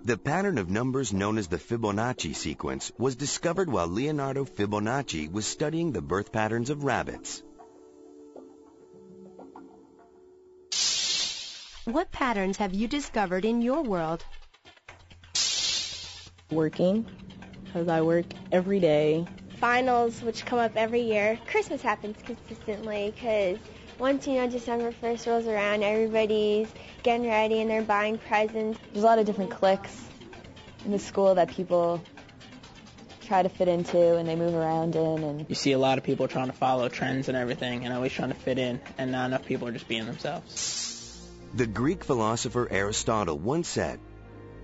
The pattern of numbers known as the Fibonacci sequence was discovered while Leonardo Fibonacci was studying the birth patterns of rabbits. What patterns have you discovered in your world? Working, because I work every day. Finals, which come up every year. Christmas happens consistently because once, December 1st rolls around, everybody's getting ready and they're buying presents. There's a lot of different cliques in the school that people try to fit into and they move around in. And you see a lot of people trying to follow trends and everything and always trying to fit in, and not enough people are just being themselves. The Greek philosopher Aristotle once said,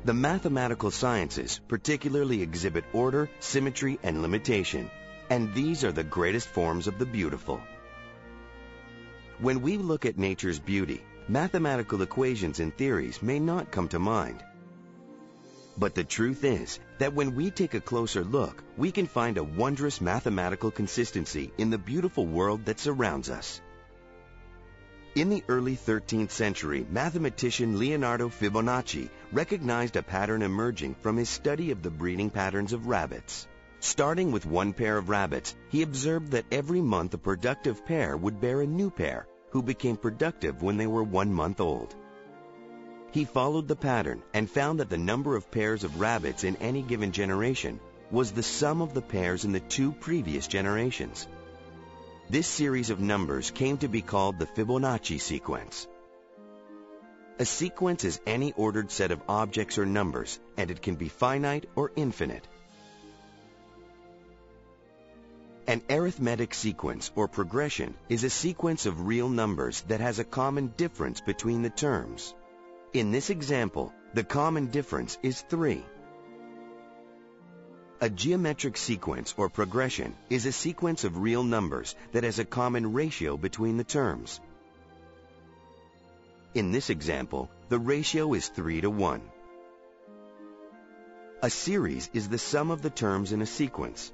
"The mathematical sciences particularly exhibit order, symmetry, and limitation, and these are the greatest forms of the beautiful." When we look at nature's beauty, mathematical equations and theories may not come to mind. But the truth is that when we take a closer look, we can find a wondrous mathematical consistency in the beautiful world that surrounds us. In the early 13th century, mathematician Leonardo Fibonacci recognized a pattern emerging from his study of the breeding patterns of rabbits. Starting with one pair of rabbits, he observed that every month a productive pair would bear a new pair, who became productive when they were 1 month old. He followed the pattern and found that the number of pairs of rabbits in any given generation was the sum of the pairs in the 2 previous generations. This series of numbers came to be called the Fibonacci sequence. A sequence is any ordered set of objects or numbers, and it can be finite or infinite. An arithmetic sequence or progression is a sequence of real numbers that has a common difference between the terms. In this example, the common difference is 3. A geometric sequence or progression is a sequence of real numbers that has a common ratio between the terms. In this example, the ratio is 3 to 1. A series is the sum of the terms in a sequence.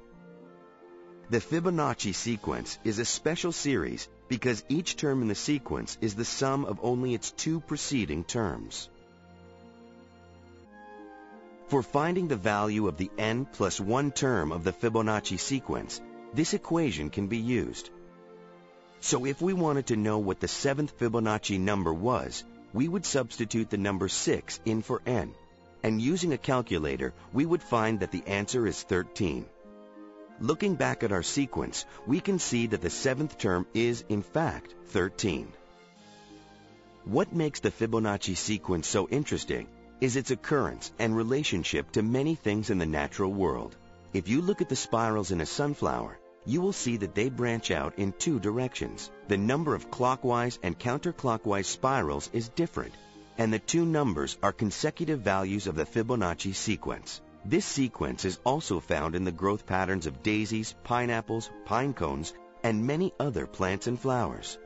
The Fibonacci sequence is a special series because each term in the sequence is the sum of only its 2 preceding terms. For finding the value of the n plus 1 term of the Fibonacci sequence, this equation can be used. So if we wanted to know what the 7th Fibonacci number was, we would substitute the number 6 in for n, and using a calculator, we would find that the answer is 13. Looking back at our sequence, we can see that the 7th term is, in fact, 13. What makes the Fibonacci sequence so interesting is its occurrence and relationship to many things in the natural world. If you look at the spirals in a sunflower, you will see that they branch out in 2 directions. The number of clockwise and counterclockwise spirals is different, and the 2 numbers are consecutive values of the Fibonacci sequence. This sequence is also found in the growth patterns of daisies, pineapples, pine cones, and many other plants and flowers.